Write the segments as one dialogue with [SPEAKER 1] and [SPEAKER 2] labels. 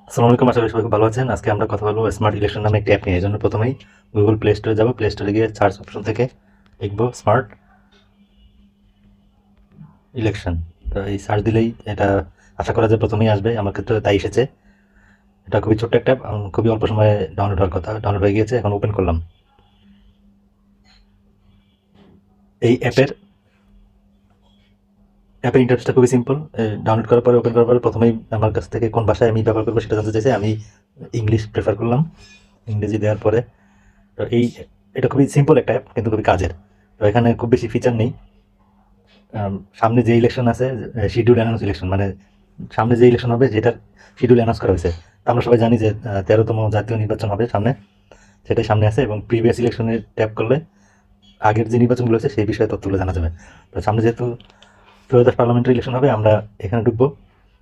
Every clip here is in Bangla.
[SPEAKER 1] আসসালামু আলাইকুম, আশা করি সবাই খুব ভালো আছেন। আজকে আমরা কথা বলবো স্মার্ট ইলেকশন নামে একটি অ্যাপ নিয়ে। এই জন্য প্রথমেই গুগল প্লে স্টোরে যাবো। প্লে স্টোরে গিয়ে সার্চ অপশন থেকে লিখবো স্মার্ট ইলেকশন। তো এই সার্চ দিলেই এটা আশা করা যায় প্রথমেই আসবে। আমার ক্ষেত্রে তাই এসেছে। এটা খুবই ছোট্ট একটা অ্যাপ, খুবই অল্প সময়ে ডাউনলোড হওয়ার কথা। ডাউনলোড হয়ে গিয়েছে, এখন ওপেন করলাম। এই অ্যাপের ইন্টারফেসটা খুবই সিম্পল। ডাউনলোড করার পরে, ওপেন করার পরে প্রথমেই আমার কাছ থেকে কোন ভাষায় আমি ব্যবহার করবো সেটা জানতে চাইছে। আমি ইংলিশ প্রেফার করলাম। ইংরেজি দেওয়ার পরে তো এটা খুবই সিম্পল একটা অ্যাপ, কিন্তু খুবই কাজের। তো এখানে খুব বেশি ফিচার নেই। সামনে যে ইলেকশন আছে, শিডিউল অ্যানাউন্স ইলেকশন, মানে সামনে যে ইলেকশন হবে যেটার শিডিউল অ্যানাউন্স করা হয়েছে। তো আমরা সবাই জানি যে 13তম জাতীয় নির্বাচন হবে সামনে, সেটাই সামনে আছে। এবং প্রিভিয়াস ইলেকশনে ট্যাপ করলে আগের যে নির্বাচনগুলো আছে সেই বিষয়ে তথ্যগুলো জানা যাবে। তো সামনে যেহেতু ত্রয়োদশ পার্লামেন্টারি ইলেকশন হবে, আমরা এখানে ঢুকবো।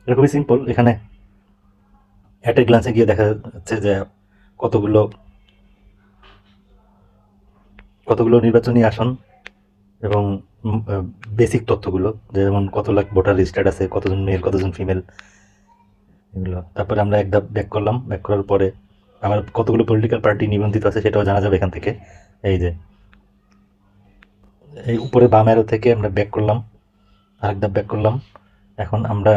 [SPEAKER 1] এটা খুবই সিম্পল। এখানে অ্যাট এ গ্লান্সে গিয়ে দেখা যাচ্ছে যে কতগুলো কতগুলো নির্বাচনী আসন এবং বেসিক তথ্যগুলো, যেমন কত লাখ ভোটার রেজিস্টার্ড আছে, কতজন মেল, কতজন ফিমেল, এগুলো। তারপরে আমরা এক ধাপ ব্যাক করলাম। ব্যাক করার পরে আবার কতগুলো পলিটিক্যাল পার্টি নিবন্ধিত আছে সেটাও জানা যাবে এখান থেকে। এই যে এই উপরে বাম অ্যারো থেকে আমরা ব্যাক করলাম, আরেক ধাপ ব্যাক করলাম। এখন আমরা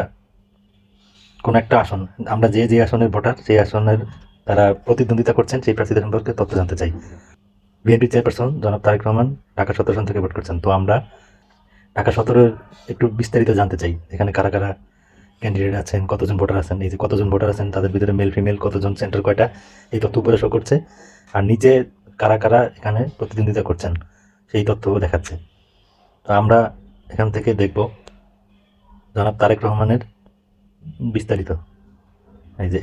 [SPEAKER 1] কোন একটা আসন, আমরা যে আসনের ভোটার, সেই আসনের তারা প্রতিদ্বন্দ্বিতা করছেন সেই প্রার্থীদের সম্পর্কে তথ্য জানতে চাই। বিএনপি চেয়ারপারসন জনাব তারেক রহমান ঢাকা 17 আসন থেকে ভোট করছেন। তো আমরা ঢাকা 17-এর একটু বিস্তারিত জানতে চাই। এখানে কারা কারা ক্যান্ডিডেট আছেন, কতজন ভোটার আছেন, এই যে কতজন ভোটার আছেন, তাদের ভিতরে মেল ফিমেল, কতজন, সেন্টার কয়টা, এই তথ্য উপরে শো করছে। আর নিচে কারা কারা এখানে প্রতিদ্বন্দ্বিতা করছেন সেই তথ্যও দেখাচ্ছে। তো আমরা এখান থেকে দেখব জনাব তারেক রহমানের বিস্তারিত। এই যে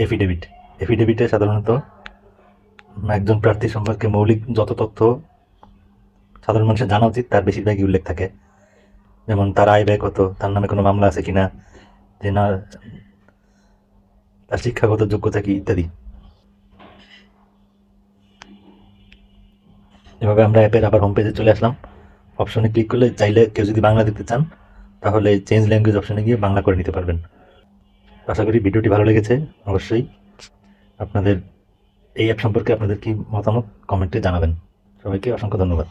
[SPEAKER 1] এফিডেভিটে সাধারণত একজন প্রার্থী সম্পর্কে মৌলিক যত তথ্য সাধারণ মানুষের জানা উচিত তার বেশিরভাগই উল্লেখ থাকে। যেমন তার আয় ব্যয় কত, তার নামে কোনো মামলা আছে কিনা, যে না, তার শিক্ষাগত যোগ্যতা কি, ইত্যাদি। এভাবে আমরা অ্যাপের আবার হোম পেজে চলে আসলাম। অপশনে ক্লিক করলে চাইলে কেউ যদি বাংলা দেখতে চান তাহলে চেঞ্জ ল্যাঙ্গুয়েজ অপশনে গিয়ে বাংলা করে নিতে পারবেন। আশা করি ভিডিওটি ভালো লেগেছে। অবশ্যই আপনাদের এই অ্যাপ সম্পর্কে আপনাদের কি মতামত কমেন্টে জানাবেন। সবাইকে অসংখ্য ধন্যবাদ।